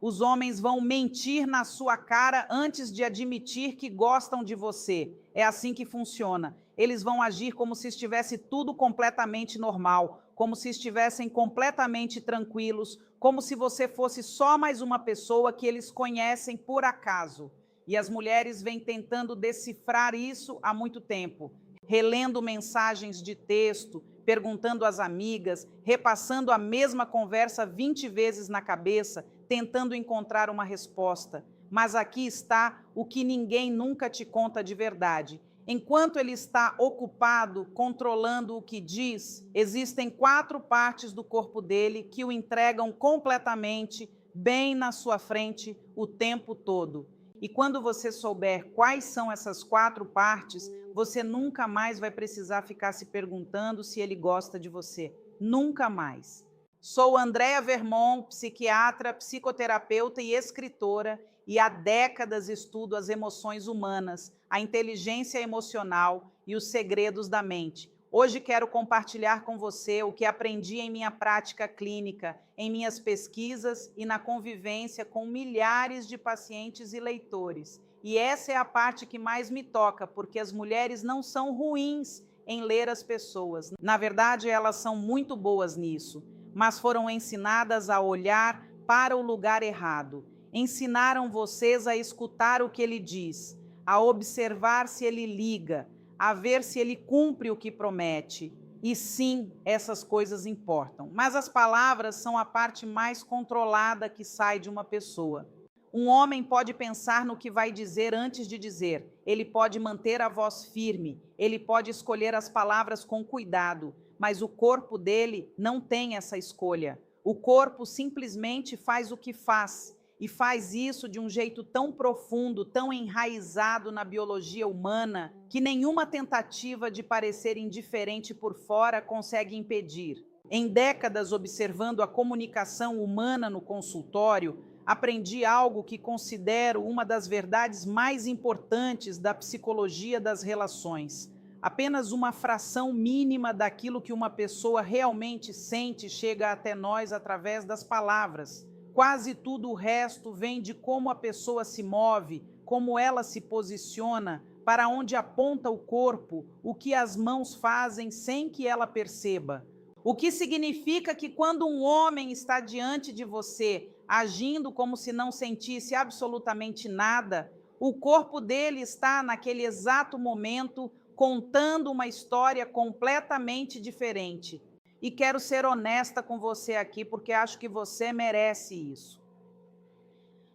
Os homens vão mentir na sua cara antes de admitir que gostam de você. É assim que funciona. Eles vão agir como se estivesse tudo completamente normal, como se estivessem completamente tranquilos, como se você fosse só mais uma pessoa que eles conhecem por acaso. E as mulheres vêm tentando decifrar isso há muito tempo, relendo mensagens de texto, perguntando às amigas, repassando a mesma conversa 20 vezes na cabeça, tentando encontrar uma resposta. Mas aqui está o que ninguém nunca te conta de verdade. Enquanto ele está ocupado controlando o que diz, existem 4 partes do corpo dele que o entregam completamente, bem na sua frente, o tempo todo. E quando você souber quais são essas 4 partes, você nunca mais vai precisar ficar se perguntando se ele gosta de você. Nunca mais. Sou Andréa Vermont, psiquiatra, psicoterapeuta e escritora, e há décadas estudo as emoções humanas, a inteligência emocional e os segredos da mente. Hoje quero compartilhar com você o que aprendi em minha prática clínica, em minhas pesquisas e na convivência com milhares de pacientes e leitores. E essa é a parte que mais me toca, porque as mulheres não são ruins em ler as pessoas. Na verdade, elas são muito boas nisso, mas foram ensinadas a olhar para o lugar errado. Ensinaram vocês a escutar o que ele diz, a observar se ele liga, a ver se ele cumpre o que promete. E sim, essas coisas importam. Mas as palavras são a parte mais controlada que sai de uma pessoa. Um homem pode pensar no que vai dizer antes de dizer, ele pode manter a voz firme, ele pode escolher as palavras com cuidado, mas o corpo dele não tem essa escolha. O corpo simplesmente faz o que faz, e faz isso de um jeito tão profundo, tão enraizado na biologia humana, que nenhuma tentativa de parecer indiferente por fora consegue impedir. Em décadas observando a comunicação humana no consultório, aprendi algo que considero uma das verdades mais importantes da psicologia das relações. Apenas uma fração mínima daquilo que uma pessoa realmente sente chega até nós através das palavras. Quase tudo o resto vem de como a pessoa se move, como ela se posiciona, para onde aponta o corpo, o que as mãos fazem sem que ela perceba. O que significa que quando um homem está diante de você, agindo como se não sentisse absolutamente nada, o corpo dele está naquele exato momento contando uma história completamente diferente. E quero ser honesta com você aqui, porque acho que você merece isso.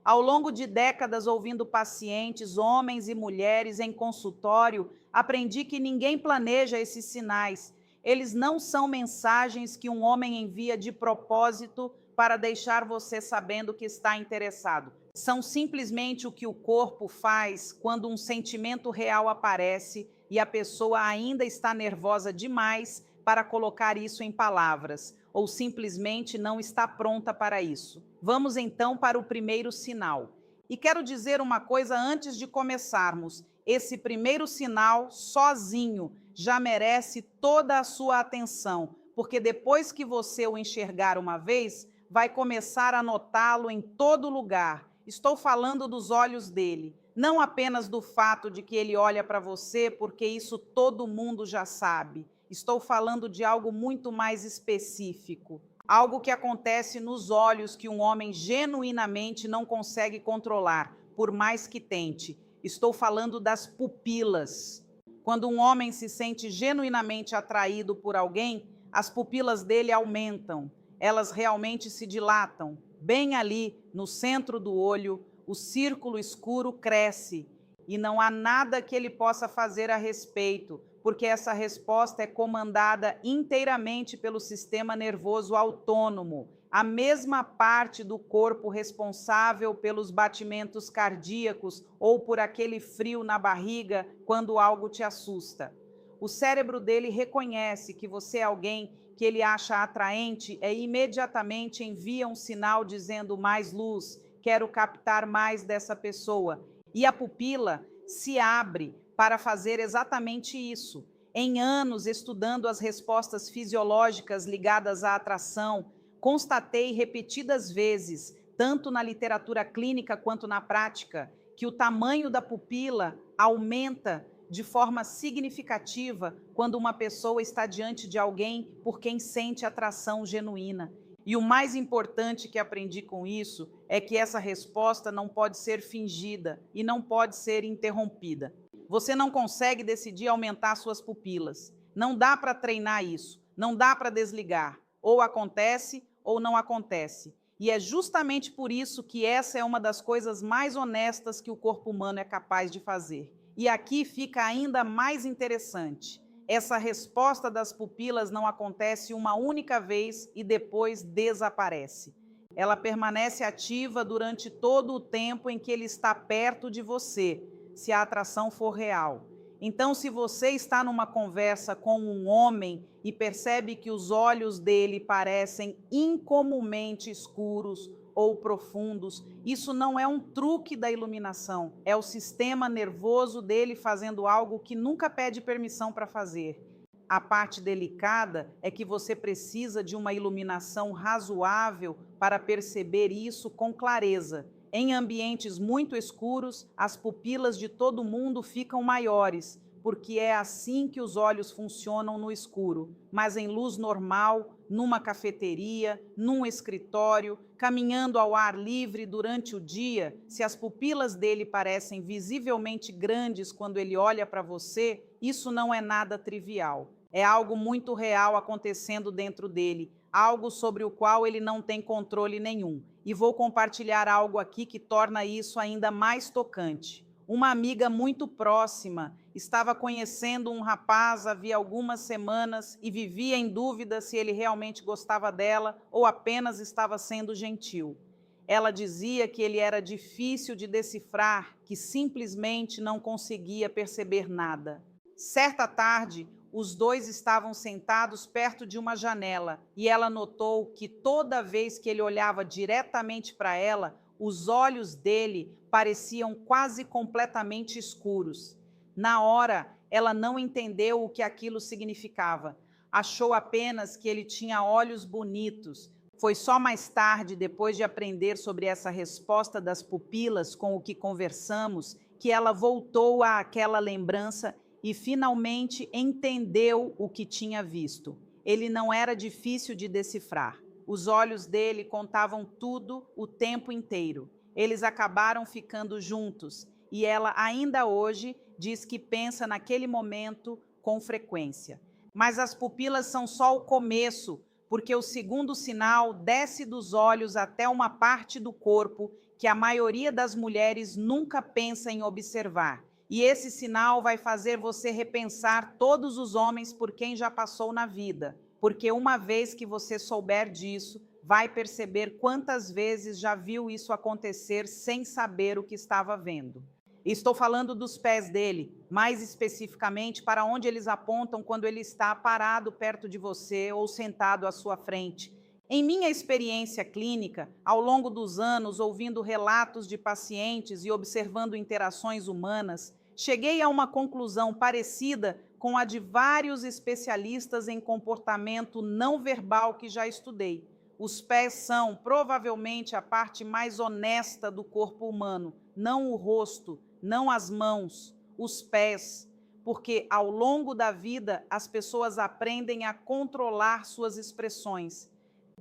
Ao longo de décadas ouvindo pacientes, homens e mulheres em consultório, aprendi que ninguém planeja esses sinais. Eles não são mensagens que um homem envia de propósito para deixar você sabendo que está interessado. São simplesmente o que o corpo faz quando um sentimento real aparece e a pessoa ainda está nervosa demais para colocar isso em palavras, ou simplesmente não está pronta para isso. Vamos então para o primeiro sinal. E quero dizer uma coisa antes de começarmos. Esse primeiro sinal, sozinho, já merece toda a sua atenção, porque depois que você o enxergar uma vez, vai começar a notá-lo em todo lugar. Estou falando dos olhos dele, não apenas do fato de que ele olha para você, porque isso todo mundo já sabe. Estou falando de algo muito mais específico. Algo que acontece nos olhos que um homem genuinamente não consegue controlar, por mais que tente. Estou falando das pupilas. Quando um homem se sente genuinamente atraído por alguém, as pupilas dele aumentam. Elas realmente se dilatam. Bem ali, no centro do olho, o círculo escuro cresce. E não há nada que ele possa fazer a respeito, porque essa resposta é comandada inteiramente pelo sistema nervoso autônomo, a mesma parte do corpo responsável pelos batimentos cardíacos ou por aquele frio na barriga quando algo te assusta. O cérebro dele reconhece que você é alguém que ele acha atraente e imediatamente envia um sinal dizendo mais luz, quero captar mais dessa pessoa. E a pupila se abre para fazer exatamente isso. Em anos estudando as respostas fisiológicas ligadas à atração, constatei repetidas vezes, tanto na literatura clínica quanto na prática, que o tamanho da pupila aumenta de forma significativa quando uma pessoa está diante de alguém por quem sente atração genuína. E o mais importante que aprendi com isso é que essa resposta não pode ser fingida e não pode ser interrompida. Você não consegue decidir aumentar suas pupilas. Não dá para treinar isso, não dá para desligar. Ou acontece ou não acontece. E é justamente por isso que essa é uma das coisas mais honestas que o corpo humano é capaz de fazer. E aqui fica ainda mais interessante. Essa resposta das pupilas não acontece uma única vez e depois desaparece. Ela permanece ativa durante todo o tempo em que ele está perto de você, se a atração for real. Então, se você está numa conversa com um homem e percebe que os olhos dele parecem incomumente escuros ou profundos, isso não é um truque da iluminação, é o sistema nervoso dele fazendo algo que nunca pede permissão para fazer. A parte delicada é que você precisa de uma iluminação razoável para perceber isso com clareza. Em ambientes muito escuros, as pupilas de todo mundo ficam maiores, porque é assim que os olhos funcionam no escuro. Mas em luz normal, numa cafeteria, num escritório, caminhando ao ar livre durante o dia, se as pupilas dele parecem visivelmente grandes quando ele olha para você, isso não é nada trivial. É algo muito real acontecendo dentro dele, algo sobre o qual ele não tem controle nenhum. E vou compartilhar algo aqui que torna isso ainda mais tocante. Uma amiga muito próxima estava conhecendo um rapaz havia algumas semanas e vivia em dúvida se ele realmente gostava dela ou apenas estava sendo gentil. Ela dizia que ele era difícil de decifrar, que simplesmente não conseguia perceber nada. Certa tarde, os dois estavam sentados perto de uma janela e ela notou que toda vez que ele olhava diretamente para ela, os olhos dele pareciam quase completamente escuros. Na hora, ela não entendeu o que aquilo significava. Achou apenas que ele tinha olhos bonitos. Foi só mais tarde, depois de aprender sobre essa resposta das pupilas com o que conversamos, que ela voltou àquela lembrança e finalmente entendeu o que tinha visto. Ele não era difícil de decifrar. Os olhos dele contavam tudo o tempo inteiro. Eles acabaram ficando juntos e ela ainda hoje diz que pensa naquele momento com frequência. Mas as pupilas são só o começo, porque o segundo sinal desce dos olhos até uma parte do corpo que a maioria das mulheres nunca pensa em observar. E esse sinal vai fazer você repensar todos os homens por quem já passou na vida, porque uma vez que você souber disso, vai perceber quantas vezes já viu isso acontecer sem saber o que estava vendo. Estou falando dos pés dele, mais especificamente para onde eles apontam quando ele está parado perto de você ou sentado à sua frente. Em minha experiência clínica, ao longo dos anos, ouvindo relatos de pacientes e observando interações humanas, cheguei a uma conclusão parecida com a de vários especialistas em comportamento não verbal que já estudei. Os pés são provavelmente a parte mais honesta do corpo humano, não o rosto, não as mãos, os pés, porque ao longo da vida as pessoas aprendem a controlar suas expressões,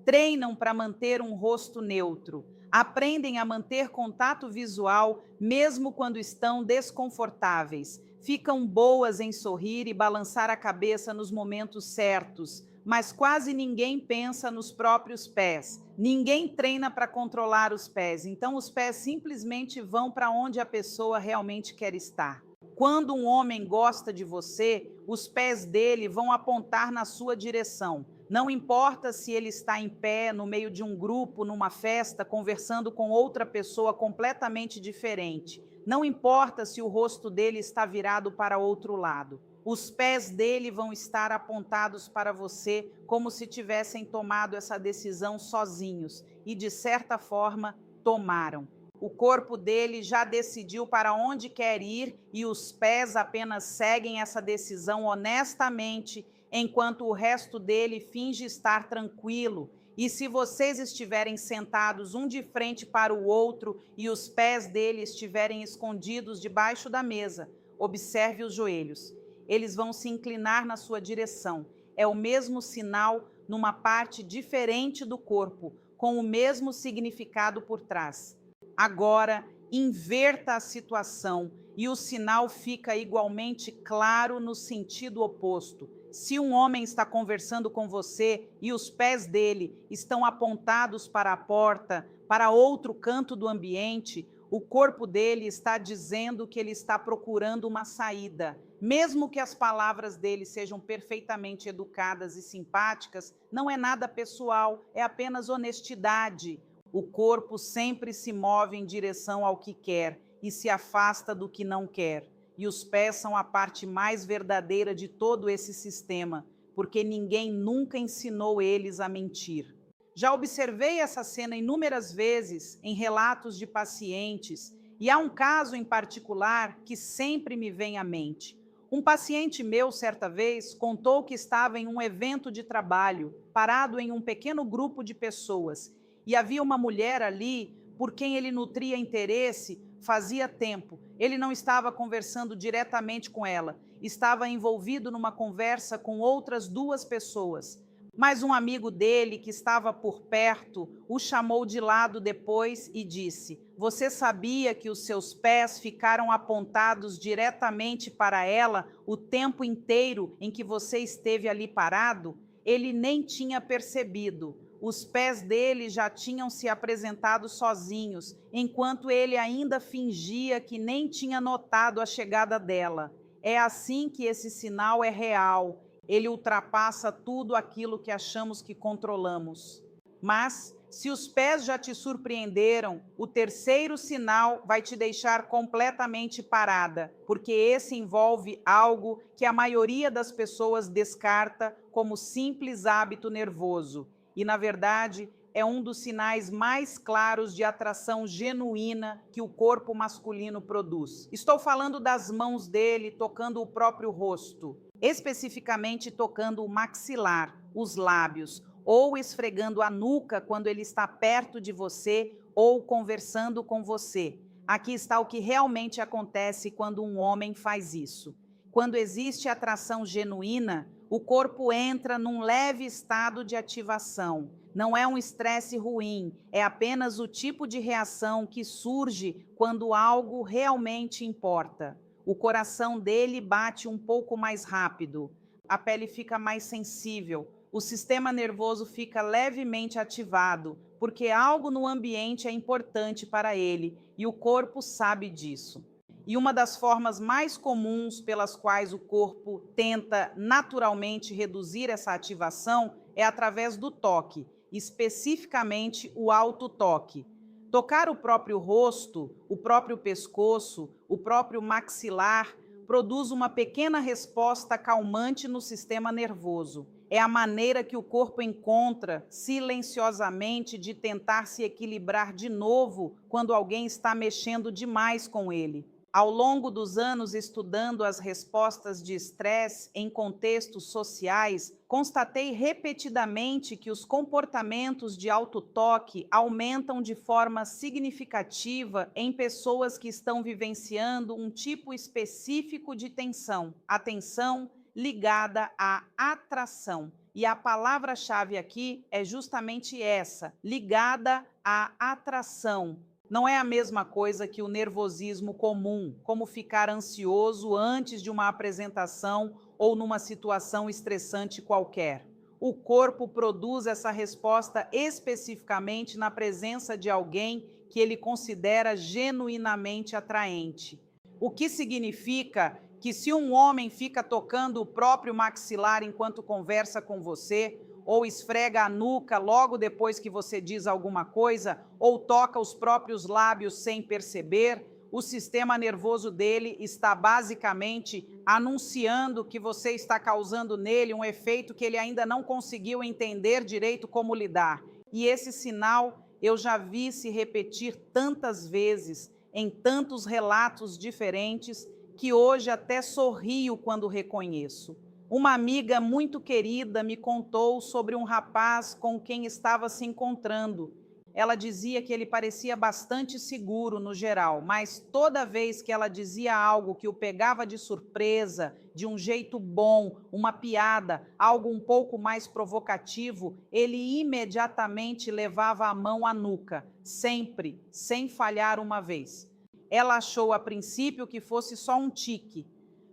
treinam para manter um rosto neutro, aprendem a manter contato visual mesmo quando estão desconfortáveis, ficam boas em sorrir e balançar a cabeça nos momentos certos, mas quase ninguém pensa nos próprios pés. Ninguém treina para controlar os pés, então os pés simplesmente vão para onde a pessoa realmente quer estar. Quando um homem gosta de você, os pés dele vão apontar na sua direção. Não importa se ele está em pé, no meio de um grupo, numa festa, conversando com outra pessoa completamente diferente. Não importa se o rosto dele está virado para outro lado. Os pés dele vão estar apontados para você como se tivessem tomado essa decisão sozinhos e, de certa forma, tomaram. O corpo dele já decidiu para onde quer ir e os pés apenas seguem essa decisão honestamente, enquanto o resto dele finge estar tranquilo E se vocês estiverem sentados um de frente para o outro e os pés dele estiverem escondidos debaixo da mesa, observe os joelhos. Eles vão se inclinar na sua direção. É o mesmo sinal numa parte diferente do corpo, com o mesmo significado por trás. Agora, inverta a situação e o sinal fica igualmente claro no sentido oposto. Se um homem está conversando com você e os pés dele estão apontados para a porta, para outro canto do ambiente, o corpo dele está dizendo que ele está procurando uma saída. Mesmo que as palavras dele sejam perfeitamente educadas e simpáticas, não é nada pessoal, é apenas honestidade. O corpo sempre se move em direção ao que quer e se afasta do que não quer. E os pés são a parte mais verdadeira de todo esse sistema, porque ninguém nunca ensinou eles a mentir. Já observei essa cena inúmeras vezes em relatos de pacientes, e há um caso em particular que sempre me vem à mente. Um paciente meu, certa vez, contou que estava em um evento de trabalho, parado em um pequeno grupo de pessoas, e havia uma mulher ali por quem ele nutria interesse fazia tempo. Ele não estava conversando diretamente com ela, estava envolvido numa conversa com outras duas pessoas. Mas um amigo dele, que estava por perto, o chamou de lado depois e disse: "Você sabia que os seus pés ficaram apontados diretamente para ela o tempo inteiro em que você esteve ali parado?" Ele nem tinha percebido. Os pés dele já tinham se apresentado sozinhos, enquanto ele ainda fingia que nem tinha notado a chegada dela. É assim que esse sinal é real. Ele ultrapassa tudo aquilo que achamos que controlamos. Mas, se os pés já te surpreenderam, o terceiro sinal vai te deixar completamente parada, porque esse envolve algo que a maioria das pessoas descarta como simples hábito nervoso. E, na verdade, é um dos sinais mais claros de atração genuína que o corpo masculino produz. Estou falando das mãos dele tocando o próprio rosto, especificamente tocando o maxilar, os lábios, ou esfregando a nuca quando ele está perto de você ou conversando com você. Aqui está o que realmente acontece quando um homem faz isso. Quando existe atração genuína, o corpo entra num leve estado de ativação. Não é um estresse ruim, é apenas o tipo de reação que surge quando algo realmente importa. O coração dele bate um pouco mais rápido, a pele fica mais sensível, o sistema nervoso fica levemente ativado, porque algo no ambiente é importante para ele e o corpo sabe disso. E uma das formas mais comuns pelas quais o corpo tenta naturalmente reduzir essa ativação é através do toque, especificamente o autotoque. Tocar o próprio rosto, o próprio pescoço, o próprio maxilar produz uma pequena resposta calmante no sistema nervoso. É a maneira que o corpo encontra silenciosamente de tentar se equilibrar de novo quando alguém está mexendo demais com ele. Ao longo dos anos estudando as respostas de estresse em contextos sociais, constatei repetidamente que os comportamentos de autotoque aumentam de forma significativa em pessoas que estão vivenciando um tipo específico de tensão, a tensão ligada à atração. E a palavra-chave aqui é justamente essa, ligada à atração. Não é a mesma coisa que o nervosismo comum, como ficar ansioso antes de uma apresentação ou numa situação estressante qualquer. O corpo produz essa resposta especificamente na presença de alguém que ele considera genuinamente atraente. O que significa que se um homem fica tocando o próprio maxilar enquanto conversa com você, ou esfrega a nuca logo depois que você diz alguma coisa, ou toca os próprios lábios sem perceber, o sistema nervoso dele está basicamente anunciando que você está causando nele um efeito que ele ainda não conseguiu entender direito como lidar. E esse sinal eu já vi se repetir tantas vezes, em tantos relatos diferentes, que hoje até sorrio quando reconheço. Uma amiga muito querida me contou sobre um rapaz com quem estava se encontrando. Ela dizia que ele parecia bastante seguro no geral, mas toda vez que ela dizia algo que o pegava de surpresa, de um jeito bom, uma piada, algo um pouco mais provocativo, ele imediatamente levava a mão à nuca, sempre, sem falhar uma vez. Ela achou a princípio que fosse só um tique,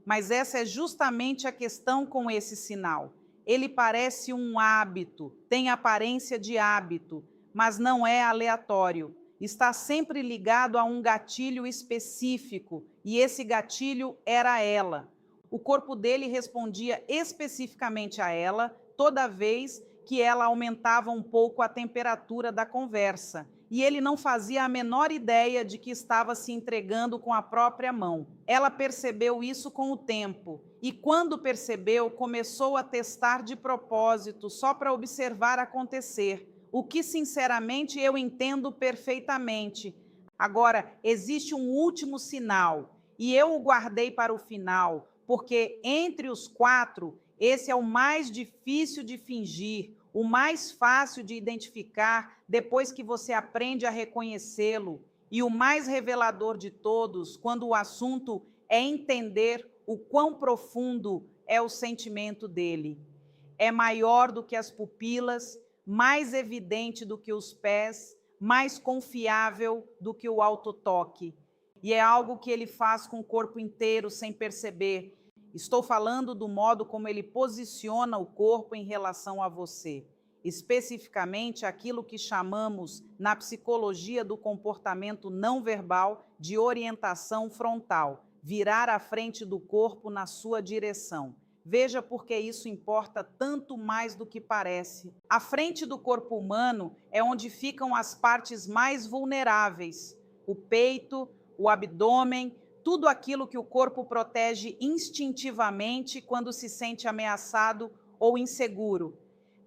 mas essa é justamente a questão com esse sinal. Ele parece um hábito, tem aparência de hábito, mas não é aleatório. Está sempre ligado a um gatilho específico, e esse gatilho era ela. O corpo dele respondia especificamente a ela toda vez que ela aumentava um pouco a temperatura da conversa. E ele não fazia a menor ideia de que estava se entregando com a própria mão. Ela percebeu isso com o tempo e, quando percebeu, começou a testar de propósito, só para observar acontecer, o que, sinceramente, eu entendo perfeitamente. Agora, existe um último sinal e eu o guardei para o final, porque entre os quatro, esse é o mais difícil de fingir, o mais fácil de identificar depois que você aprende a reconhecê-lo, e o mais revelador de todos, quando o assunto é entender o quão profundo é o sentimento dele. É maior do que as pupilas, mais evidente do que os pés, mais confiável do que o autotoque. E é algo que ele faz com o corpo inteiro sem perceber. Estou falando do modo como ele posiciona o corpo em relação a você, especificamente aquilo que chamamos na psicologia do comportamento não verbal de orientação frontal, virar a frente do corpo na sua direção. Veja por que isso importa tanto mais do que parece. A frente do corpo humano é onde ficam as partes mais vulneráveis: o peito, o abdômen, tudo aquilo que o corpo protege instintivamente quando se sente ameaçado ou inseguro.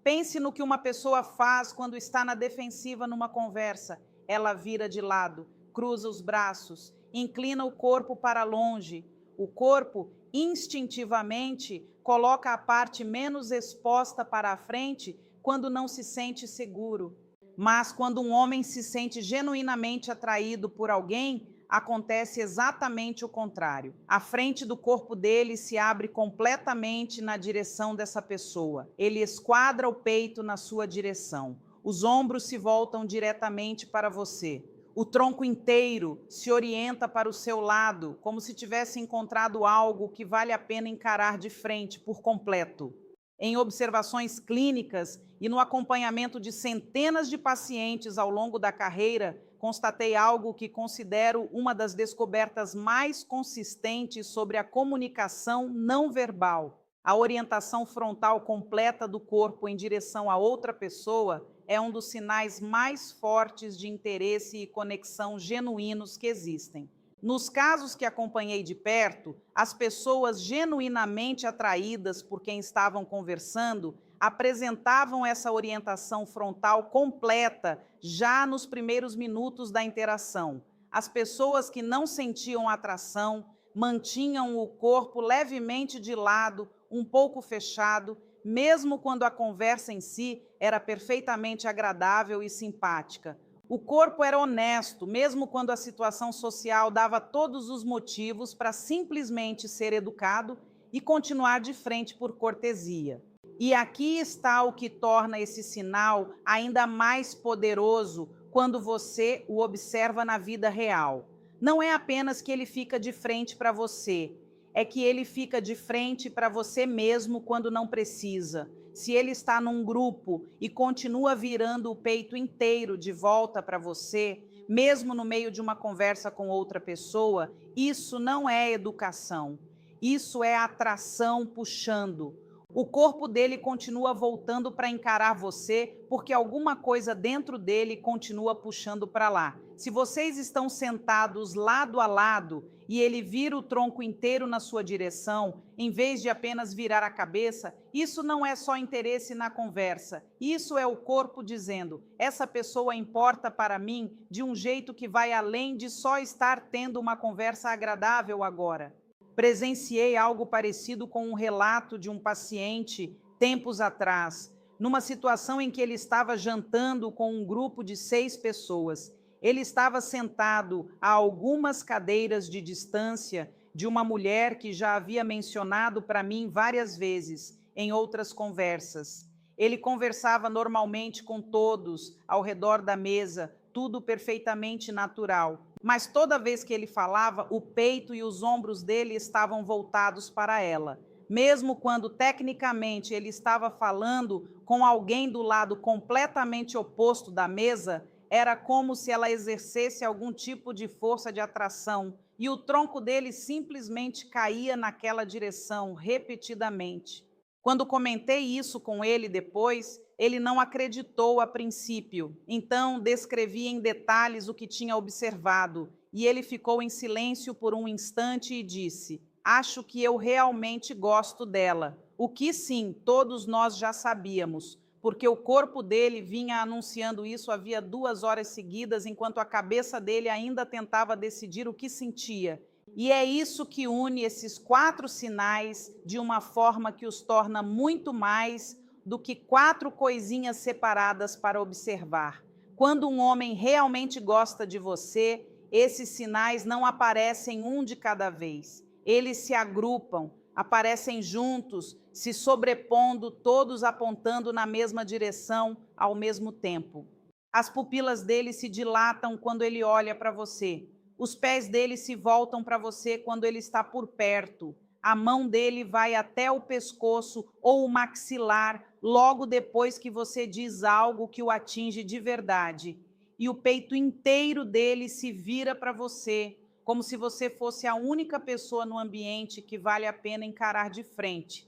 Pense no que uma pessoa faz quando está na defensiva numa conversa. Ela vira de lado, cruza os braços, inclina o corpo para longe. O corpo, instintivamente, coloca a parte menos exposta para a frente quando não se sente seguro. Mas quando um homem se sente genuinamente atraído por alguém, acontece exatamente o contrário. A frente do corpo dele se abre completamente na direção dessa pessoa. Ele esquadra o peito na sua direção. Os ombros se voltam diretamente para você. O tronco inteiro se orienta para o seu lado, como se tivesse encontrado algo que vale a pena encarar de frente por completo. Em observações clínicas e no acompanhamento de centenas de pacientes ao longo da carreira, constatei algo que considero uma das descobertas mais consistentes sobre a comunicação não verbal. A orientação frontal completa do corpo em direção a outra pessoa é um dos sinais mais fortes de interesse e conexão genuínos que existem. Nos casos que acompanhei de perto, as pessoas genuinamente atraídas por quem estavam conversando apresentavam essa orientação frontal completa já nos primeiros minutos da interação. As pessoas que não sentiam atração mantinham o corpo levemente de lado, um pouco fechado, mesmo quando a conversa em si era perfeitamente agradável e simpática. O corpo era honesto, mesmo quando a situação social dava todos os motivos para simplesmente ser educado e continuar de frente por cortesia. E aqui está o que torna esse sinal ainda mais poderoso quando você o observa na vida real. Não é apenas que ele fica de frente para você, é que ele fica de frente para você mesmo quando não precisa. Se ele está num grupo e continua virando o peito inteiro de volta para você, mesmo no meio de uma conversa com outra pessoa, isso não é educação. Isso é atração puxando. O corpo dele continua voltando para encarar você porque alguma coisa dentro dele continua puxando para lá. Se vocês estão sentados lado a lado e ele vira o tronco inteiro na sua direção, em vez de apenas virar a cabeça, isso não é só interesse na conversa. Isso é o corpo dizendo: essa pessoa importa para mim de um jeito que vai além de só estar tendo uma conversa agradável agora. Presenciei algo parecido com um relato de um paciente tempos atrás, numa situação em que ele estava jantando com um grupo de 6 pessoas. Ele estava sentado a algumas cadeiras de distância de uma mulher que já havia mencionado para mim várias vezes em outras conversas. Ele conversava normalmente com todos ao redor da mesa, tudo perfeitamente natural. Mas toda vez que ele falava, o peito e os ombros dele estavam voltados para ela. Mesmo quando tecnicamente ele estava falando com alguém do lado completamente oposto da mesa, era como se ela exercesse algum tipo de força de atração e o tronco dele simplesmente caía naquela direção repetidamente. Quando comentei isso com ele depois, ele não acreditou a princípio. Então, descrevi em detalhes o que tinha observado e ele ficou em silêncio por um instante e disse: Acho que eu realmente gosto dela. O que sim, todos nós já sabíamos, porque o corpo dele vinha anunciando isso havia 2 horas seguidas, enquanto a cabeça dele ainda tentava decidir o que sentia. E é isso que une esses 4 sinais de uma forma que os torna muito mais do que 4 coisinhas separadas para observar. Quando um homem realmente gosta de você, esses sinais não aparecem um de cada vez. Eles se agrupam, aparecem juntos, se sobrepondo, todos apontando na mesma direção ao mesmo tempo. As pupilas dele se dilatam quando ele olha para você. Os pés dele se voltam para você quando ele está por perto. A mão dele vai até o pescoço ou o maxilar logo depois que você diz algo que o atinge de verdade. E o peito inteiro dele se vira para você, como se você fosse a única pessoa no ambiente que vale a pena encarar de frente.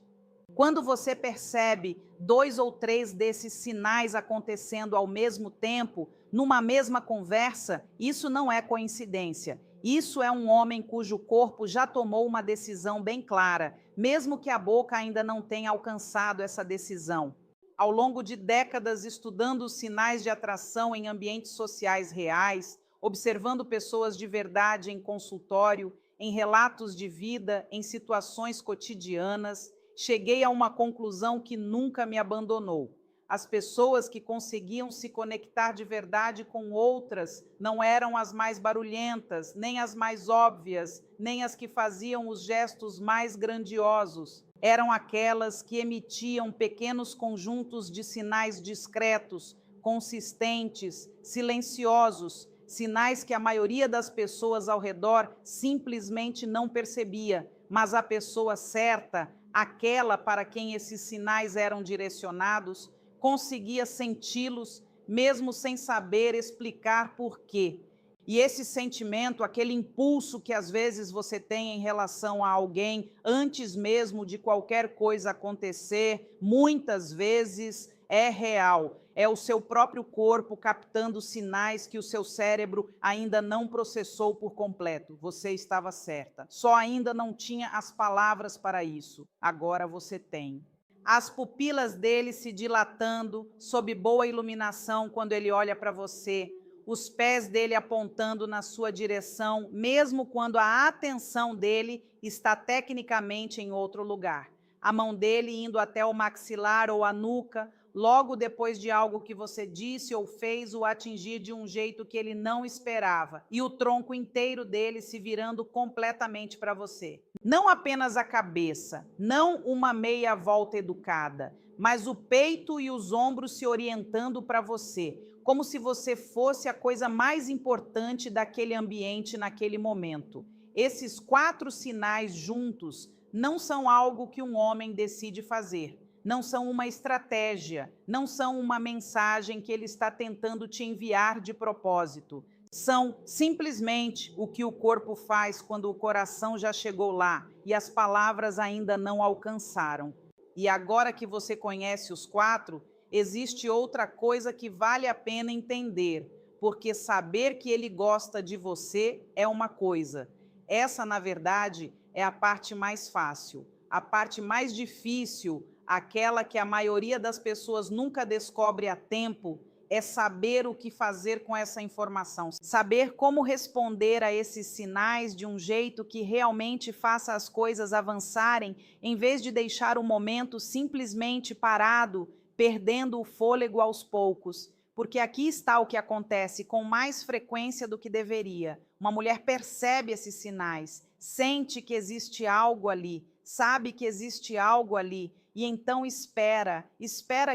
Quando você percebe 2 ou 3 desses sinais acontecendo ao mesmo tempo, numa mesma conversa, isso não é coincidência. Isso é um homem cujo corpo já tomou uma decisão bem clara, mesmo que a boca ainda não tenha alcançado essa decisão. Ao longo de décadas estudando os sinais de atração em ambientes sociais reais, observando pessoas de verdade em consultório, em relatos de vida, em situações cotidianas, cheguei a uma conclusão que nunca me abandonou. As pessoas que conseguiam se conectar de verdade com outras não eram as mais barulhentas, nem as mais óbvias, nem as que faziam os gestos mais grandiosos. Eram aquelas que emitiam pequenos conjuntos de sinais discretos, consistentes, silenciosos, sinais que a maioria das pessoas ao redor simplesmente não percebia, mas a pessoa certa, aquela para quem esses sinais eram direcionados, conseguia senti-los, mesmo sem saber explicar por quê. E esse sentimento, aquele impulso que às vezes você tem em relação a alguém, antes mesmo de qualquer coisa acontecer, muitas vezes é real. É o seu próprio corpo captando sinais que o seu cérebro ainda não processou por completo. Você estava certa. Só ainda não tinha as palavras para isso. Agora você tem. As pupilas dele se dilatando sob boa iluminação quando ele olha para você, os pés dele apontando na sua direção, mesmo quando a atenção dele está tecnicamente em outro lugar. A mão dele indo até o maxilar ou a nuca, logo depois de algo que você disse ou fez o atingir de um jeito que ele não esperava, e o tronco inteiro dele se virando completamente para você. Não apenas a cabeça, não uma meia volta educada, mas o peito e os ombros se orientando para você, como se você fosse a coisa mais importante daquele ambiente naquele momento. Esses 4 sinais juntos não são algo que um homem decide fazer, não são uma estratégia, não são uma mensagem que ele está tentando te enviar de propósito. São simplesmente o que o corpo faz quando o coração já chegou lá e as palavras ainda não alcançaram. E agora que você conhece os 4, existe outra coisa que vale a pena entender, porque saber que ele gosta de você é uma coisa. Essa, na verdade, é a parte mais fácil. A parte mais difícil, aquela que a maioria das pessoas nunca descobre a tempo, é saber o que fazer com essa informação, saber como responder a esses sinais de um jeito que realmente faça as coisas avançarem, em vez de deixar o momento simplesmente parado, perdendo o fôlego aos poucos. Porque aqui está o que acontece com mais frequência do que deveria. Uma mulher percebe esses sinais, sente que existe algo ali, sabe que existe algo ali, e então espera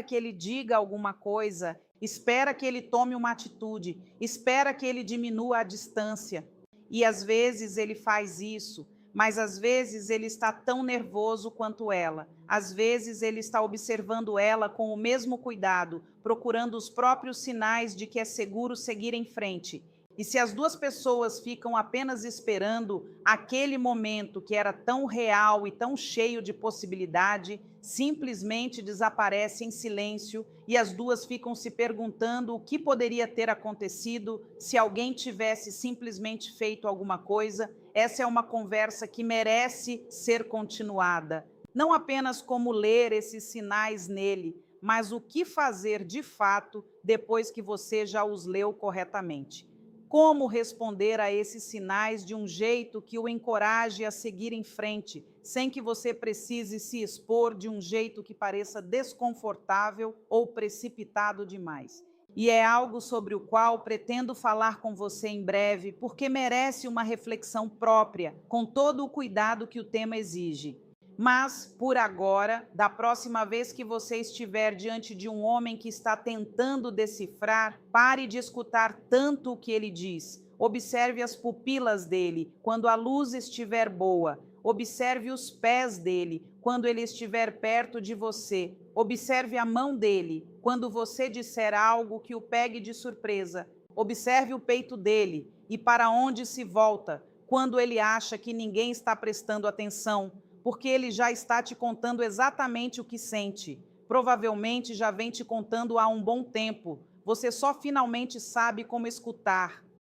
que ele diga alguma coisa, espera que ele tome uma atitude, espera que ele diminua a distância. E às vezes ele faz isso, mas às vezes ele está tão nervoso quanto ela. Às vezes ele está observando ela com o mesmo cuidado, procurando os próprios sinais de que é seguro seguir em frente. E se as duas pessoas ficam apenas esperando aquele momento que era tão real e tão cheio de possibilidade, simplesmente desaparece em silêncio e as duas ficam se perguntando o que poderia ter acontecido se alguém tivesse simplesmente feito alguma coisa. Essa é uma conversa que merece ser continuada. Não apenas como ler esses sinais nele, mas o que fazer de fato depois que você já os leu corretamente. Como responder a esses sinais de um jeito que o encoraje a seguir em frente, sem que você precise se expor de um jeito que pareça desconfortável ou precipitado demais. E é algo sobre o qual pretendo falar com você em breve, porque merece uma reflexão própria, com todo o cuidado que o tema exige. Mas, por agora, da próxima vez que você estiver diante de um homem que está tentando decifrar, pare de escutar tanto o que ele diz. Observe as pupilas dele quando a luz estiver boa. Observe os pés dele quando ele estiver perto de você. Observe a mão dele quando você disser algo que o pegue de surpresa. Observe o peito dele e para onde se volta quando ele acha que ninguém está prestando atenção, porque ele já está te contando exatamente o que sente. Provavelmente já vem te contando há um bom tempo. Você só finalmente sabe como escutar.